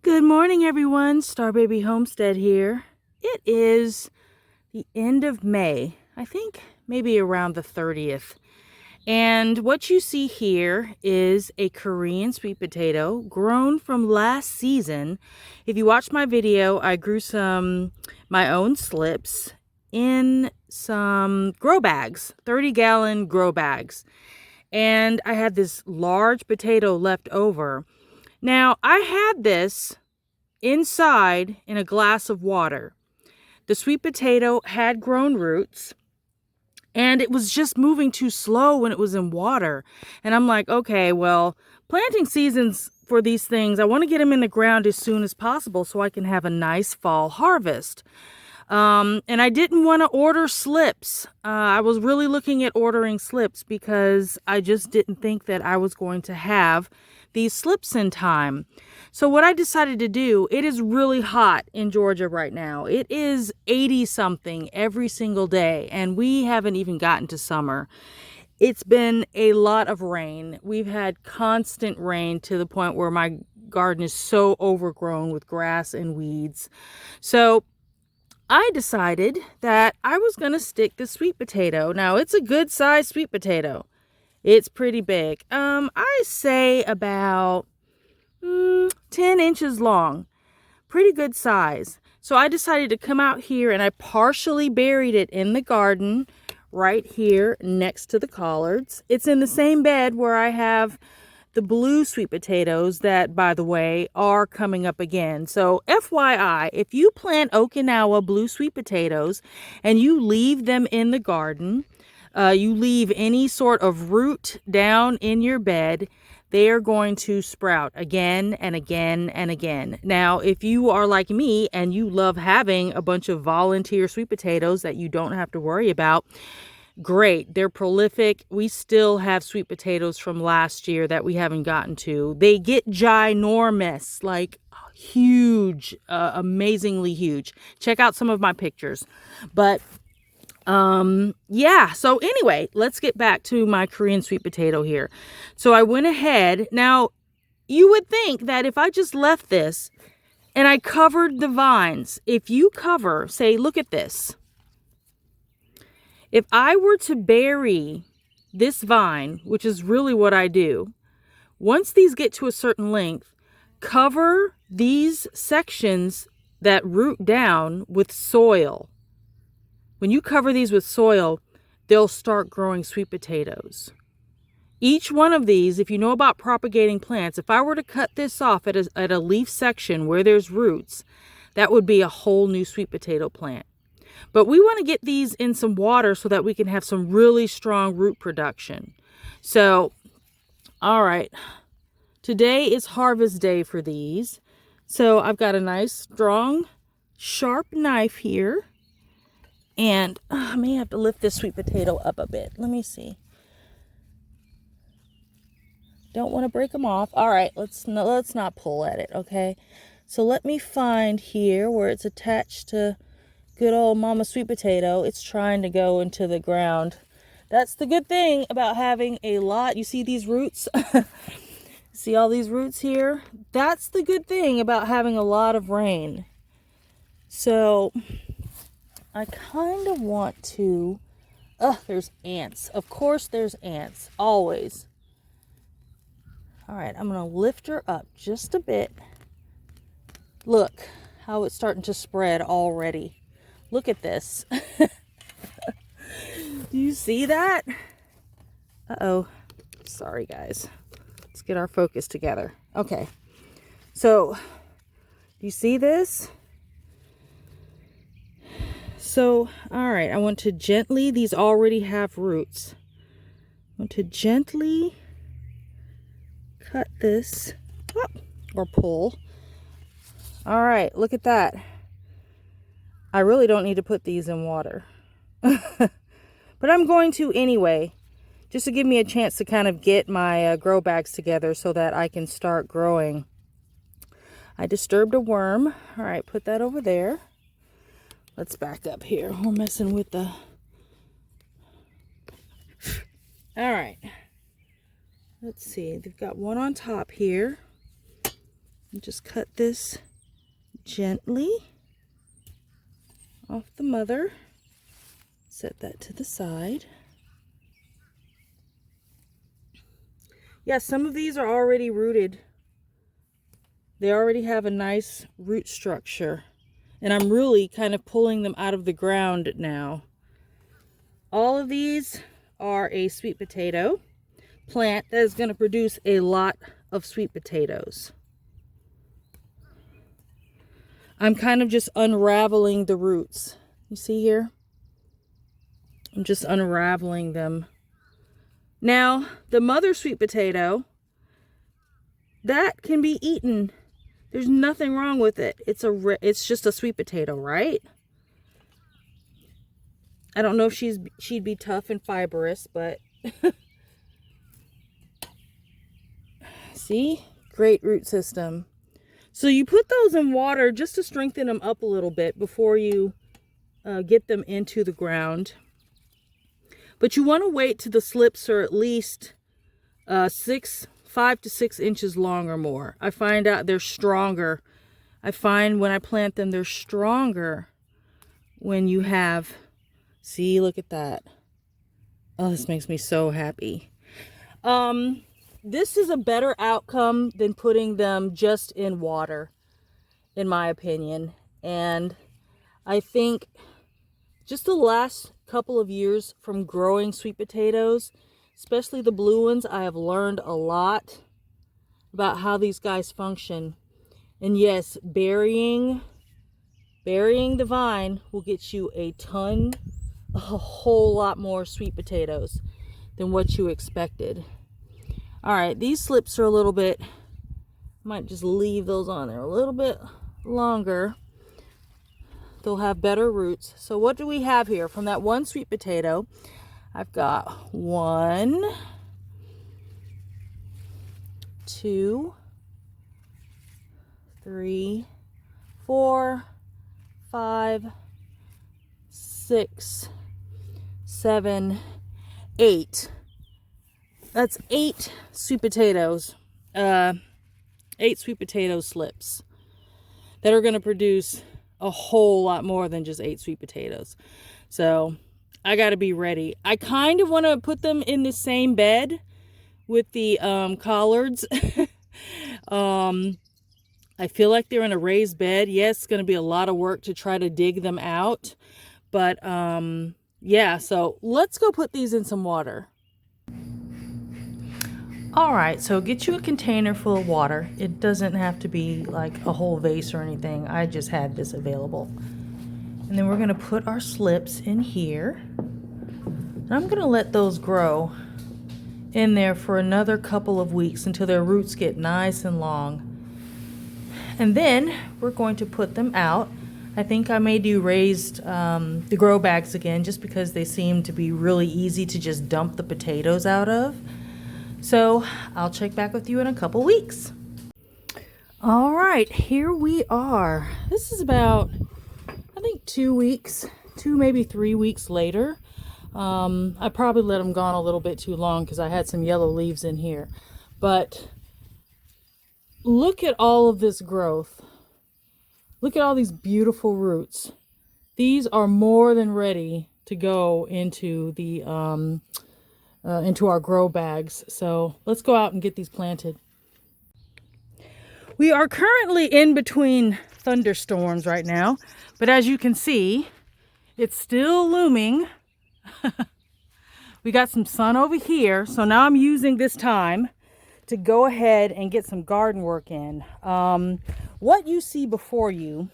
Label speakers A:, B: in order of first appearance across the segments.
A: Good morning, everyone. Star Baby Homestead here. It is the end of May, I think maybe around the 30th. And what you see here is a Korean sweet potato grown from last season. If you watched my video, I grew my own slips in some grow bags, 30-gallon grow bags. And I had this large potato left over. Now, I had this inside in a glass of water. The sweet potato had grown roots and it was just moving too slow when it was in water. And I'm like, okay, well, planting seasons for these things, I want to get them in the ground as soon as possible so I can have a nice fall harvest. And I didn't want to order slips. I was really looking at ordering slips because I just didn't think that I was going to have these slips in time. So what I decided to do, it is really hot in Georgia right now. It is 80 something every single day, and we haven't even gotten to summer. It's been a lot of rain. We've had constant rain to the point where my garden is so overgrown with grass and weeds. So I decided that I was going to stick the sweet potato. Now, it's a good sized sweet potato. It's pretty big. I say about 10 inches long. Pretty good size. So I decided to come out here and I partially buried it in the garden right here next to the collards. It's in the same bed where I have the blue sweet potatoes that, by the way, are coming up again. So FYI, if you plant Okinawa blue sweet potatoes and you leave them in the garden, you leave any sort of root down in your bed, they are going to sprout again and again and again. Now, if you are like me and you love having a bunch of volunteer sweet potatoes that you don't have to worry about, great. They're prolific. We still have sweet potatoes from last year that we haven't gotten to. They get ginormous, like huge, amazingly huge. Check out some of my pictures. But yeah, so anyway, let's get back to my Korean sweet potato here. So I went ahead. Now, you would think that if I just left this and I covered the vines, if you cover, say, look at this. If I were to bury this vine, which is really what I do, once these get to a certain length, cover these sections that root down with soil. When you cover these with soil, they'll start growing sweet potatoes. Each one of these, if you know about propagating plants, if I were to cut this off at a leaf section where there's roots, that would be a whole new sweet potato plant. But we want to get these in some water so that we can have some really strong root production. So, all right, today is harvest day for these. So I've got a nice, strong, sharp knife here. And I may have to lift this sweet potato up a bit. Let me see. Don't want to break them off. All right, let's not pull at it, okay? So let me find here where it's attached to good old mama sweet potato. It's trying to go into the ground. That's the good thing about having a lot. You see these roots? See all these roots here? That's the good thing about having a lot of rain. So I kind of want to... there's ants. Of course there's ants. Always. All right, I'm going to lift her up just a bit. Look how it's starting to spread already. Look at this. Do you see that? Uh-oh. Sorry, guys. Let's get our focus together. Okay. So, do you see this? So, all right. I want to gently, these already have roots. I want to gently cut this up or pull. All right. Look at that. I really don't need to put these in water. But I'm going to anyway, just to give me a chance to kind of get my grow bags together so that I can start growing. I disturbed a worm. All right, put that over there. Let's back up here. We're messing with the... All right. Let's see. They've got one on top here. And just cut this gently off the mother. Set that to the side. Yeah, some of these are already rooted. They already have a nice root structure. And I'm really kind of pulling them out of the ground now. All of these are a sweet potato plant that is going to produce a lot of sweet potatoes. I'm kind of just unraveling the roots. You see here? I'm just unraveling them. Now, the mother sweet potato, that can be eaten. There's nothing wrong with it. It's just a sweet potato, right? I don't know if she'd be tough and fibrous, but see? Great root system. So you put those in water just to strengthen them up a little bit before you get them into the ground. But you want to wait till the slips are at least 5 to 6 inches long or more. I find out they're stronger. I find when I plant them, they're stronger when you have, see, look at that. Oh, this makes me so happy. This is a better outcome than putting them just in water, in my opinion. And I think just the last couple of years from growing sweet potatoes, especially the blue ones, I have learned a lot about how these guys function. And yes, burying the vine will get you a whole lot more sweet potatoes than what you expected. All right, these slips are a little bit, might just leave those on there a little bit longer. They'll have better roots. So what do we have here? From that one sweet potato, I've got 1, 2, 3, 4, 5, 6, 7, 8. That's 8 sweet potatoes. 8 sweet potato slips that are going to produce a whole lot more than just 8 sweet potatoes. So I got to be ready. I kind of want to put them in the same bed with the collards. I feel like they're in a raised bed. Yes, it's going to be a lot of work to try to dig them out. But yeah, so let's go put these in some water. All right, so get you a container full of water. It doesn't have to be like a whole vase or anything. I just had this available. And then we're going to put our slips in here. And I'm going to let those grow in there for another couple of weeks until their roots get nice and long. And then we're going to put them out. I think I may do raised the grow bags again just because they seem to be really easy to just dump the potatoes out of. So I'll check back with you in a couple weeks. All right, here we are. This is about, I think 2 weeks, 2 maybe 3 weeks later. I probably let them gone a little bit too long because I had some yellow leaves in here. But look at all of this growth. Look at all these beautiful roots. These are more than ready to go into the into our grow bags. So let's go out and get these planted. We are currently in between thunderstorms right now, but as you can see, it's still looming. We got some sun over here, so now I'm using this time to go ahead and get some garden work in. What you see before you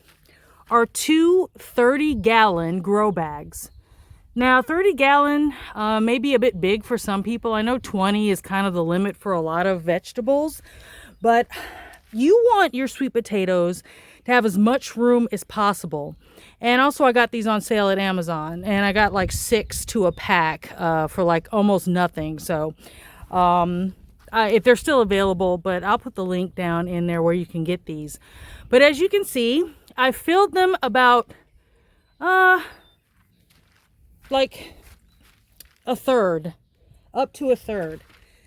A: are 2 30-gallon grow bags. Now 30-gallon may be a bit big for some people. I know 20 is kind of the limit for a lot of vegetables, but you want your sweet potatoes to have as much room as possible. And also I got these on sale at Amazon, and I got like 6 to a pack for like almost nothing. So if they're still available, but I'll put the link down in there where you can get these. But as you can see, I filled them about like a third, up to a third.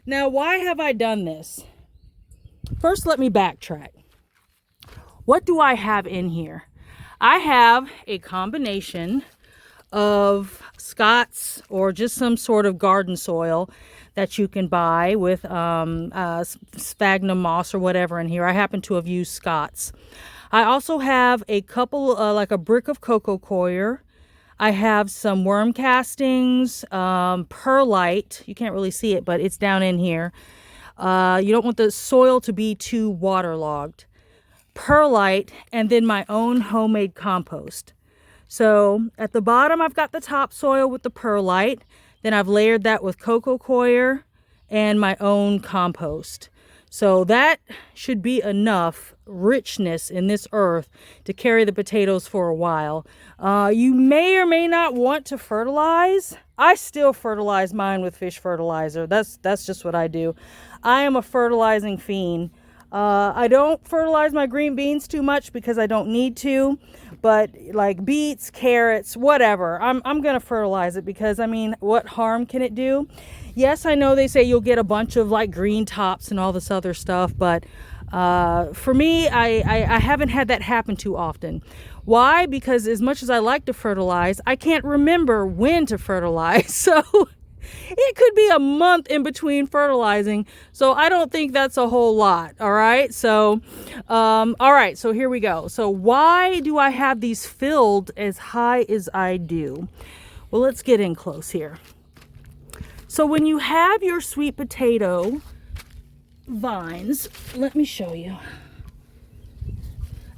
A: Now, why have I done this? First, let me backtrack. what do I have in here? I have a combination of Scott's or just some sort of garden soil that you can buy with sphagnum moss or whatever in here. I happen to have used Scott's. I also have a couple, like a brick of cocoa coir. I have some worm castings, perlite. You can't really see it, but it's down in here. You don't want the soil to be too waterlogged. Perlite, and then my own homemade compost. So at the bottom, I've got the topsoil with the perlite. Then I've layered that with cocoa coir and my own compost. So that should be enough richness in this earth to carry the potatoes for a while. You may or may not want to fertilize. I still fertilize mine with fish fertilizer. That's just what I do. I am a fertilizing fiend. I don't fertilize my green beans too much because I don't need to, but like beets, carrots, whatever, I'm gonna fertilize it because, I mean, what harm can it do? Yes, I know they say you'll get a bunch of like green tops and all this other stuff, but for me, I haven't had that happen too often. Why? Because as much as I like to fertilize, I can't remember when to fertilize. So it could be a month in between fertilizing. So I don't think that's a whole lot. All right. So, all right. So here we go. So why do I have these filled as high as I do? Well, let's get in close here. So when you have your sweet potato vines, let me show you.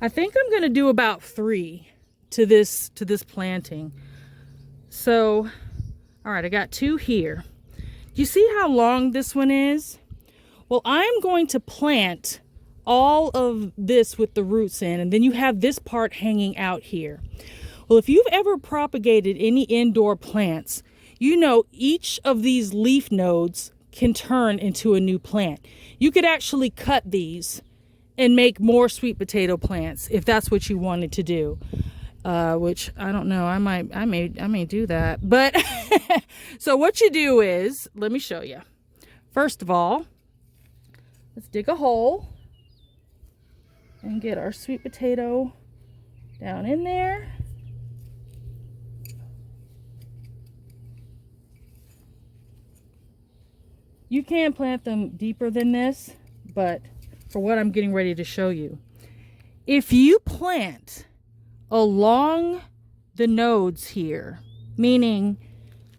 A: I think I'm going to do about 3 to this planting. So, all right, I got 2 here. Do you see how long this one is? Well, I'm going to plant all of this with the roots in, and then you have this part hanging out here. Well, if you've ever propagated any indoor plants, you know each of these leaf nodes can turn into a new plant. You could actually cut these and make more sweet potato plants if that's what you wanted to do. Which I don't know, I may do that. But so what you do is, let me show you. First of all, let's dig a hole and get our sweet potato down in there. You can plant them deeper than this, but for what I'm getting ready to show you, if you plant along the nodes here, meaning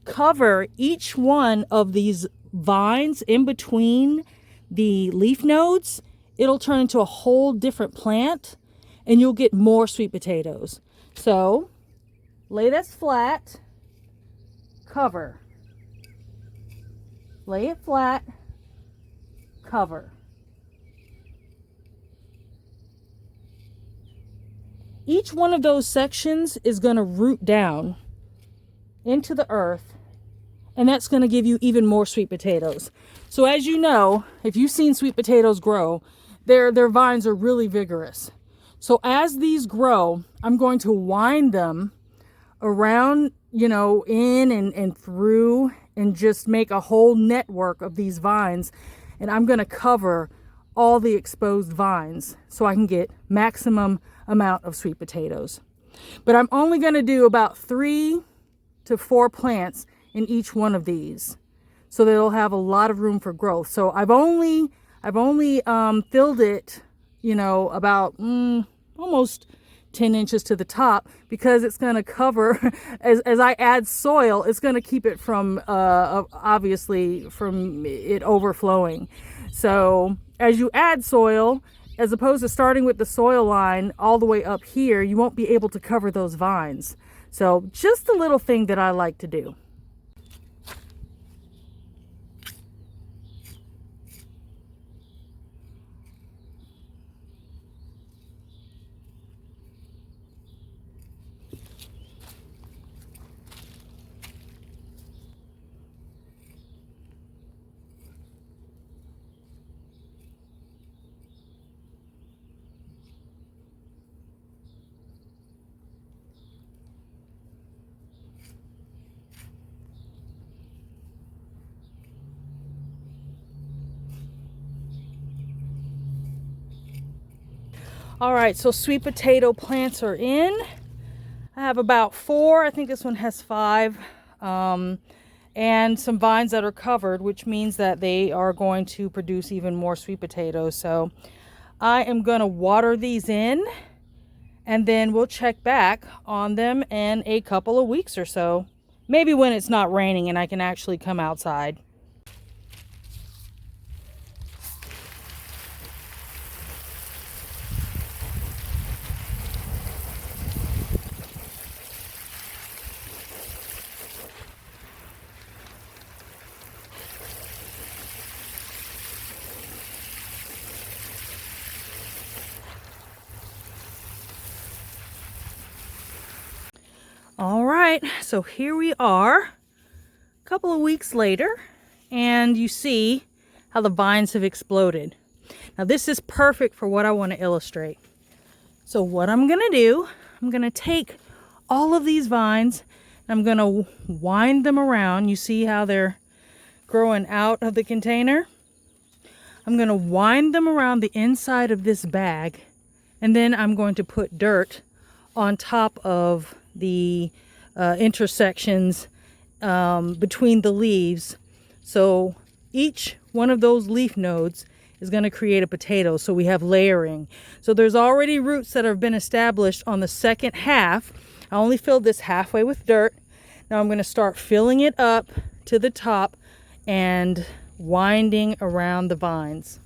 A: cover each one of these vines in between the leaf nodes, it'll turn into a whole different plant and you'll get more sweet potatoes. So lay this flat, cover, lay it flat, cover. Each one of those sections is going to root down into the earth, and that's going to give you even more sweet potatoes. So as you know, if you've seen sweet potatoes grow, their vines are really vigorous. So as these grow, I'm going to wind them around, you know, in and through, and just make a whole network of these vines. And I'm going to cover all the exposed vines so I can get maximum amount of sweet potatoes. But I'm only going to do about 3 to 4 plants in each one of these, so that it'll have a lot of room for growth. So I've only filled it, you know, about almost 10 inches to the top, because it's going to cover, as I add soil, it's going to keep it from, obviously, from it overflowing. So as you add soil, as opposed to starting with the soil line all the way up here, you won't be able to cover those vines. So just a little thing that I like to do. All right, so sweet potato plants are in. I have about 4. I think this one has 5. And some vines that are covered, which means that they are going to produce even more sweet potatoes. So I am going to water these in, and then we'll check back on them in a couple of weeks or so. Maybe when it's not raining and I can actually come outside. All right, so here we are, a couple of weeks later, and you see how the vines have exploded. Now this is perfect for what I want to illustrate. So what I'm gonna do, I'm gonna take all of these vines, and I'm gonna wind them around. You see how they're growing out of the container? I'm gonna wind them around the inside of this bag, and then I'm going to put dirt on top of the intersections between the leaves. So each one of those leaf nodes is going to create a potato, so we have layering. So there's already roots that have been established on the second half. I only filled this halfway with dirt. Now I'm going to start filling it up to the top and winding around the vines.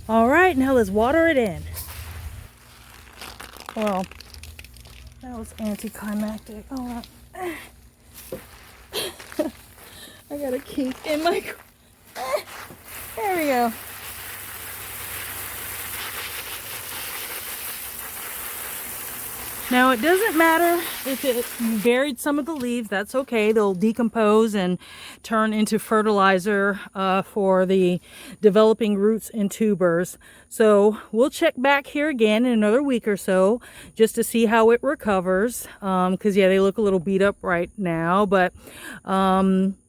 A: All right, now let's water it in. Well, that was anticlimactic. All right. I got a kink in my... There we go. Now it doesn't matter if you buried some of the leaves, that's okay. They'll decompose and turn into fertilizer for the developing roots and tubers. So we'll check back here again in another week or so just to see how it recovers. Because yeah, they look a little beat up right now, but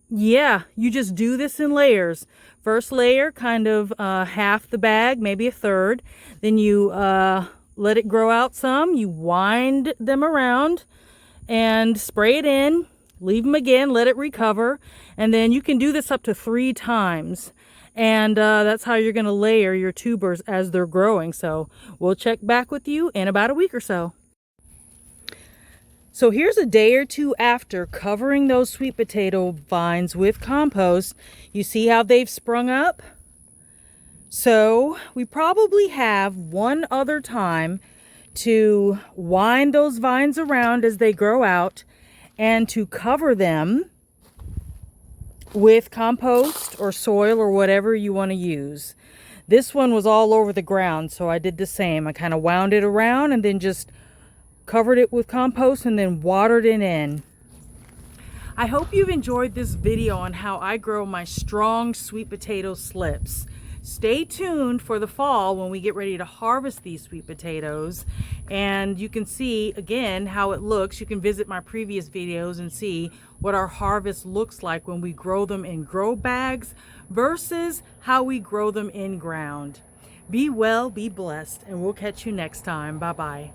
A: yeah, you just do this in layers. First layer, kind of half the bag, maybe a third. Then you let it grow out some. You wind them around and spray it in. Leave them again, let it recover. And then you can do this up to 3 times. And that's how you're going to layer your tubers as they're growing. So we'll check back with you in about a week or so. So here's a day or two after covering those sweet potato vines with compost. You see how they've sprung up? So we probably have one other time to wind those vines around as they grow out and to cover them with compost or soil or whatever you want to use. This one was all over the ground, so I did the same. I kind of wound it around and then just covered it with compost and then watered it in. I hope you've enjoyed this video on how I grow my strong sweet potato slips. Stay tuned for the fall when we get ready to harvest these sweet potatoes, and you can see again how it looks. You can visit my previous videos and see what our harvest looks like when we grow them in grow bags versus how we grow them in ground. Be well, be blessed, and we'll catch you next time. Bye-bye.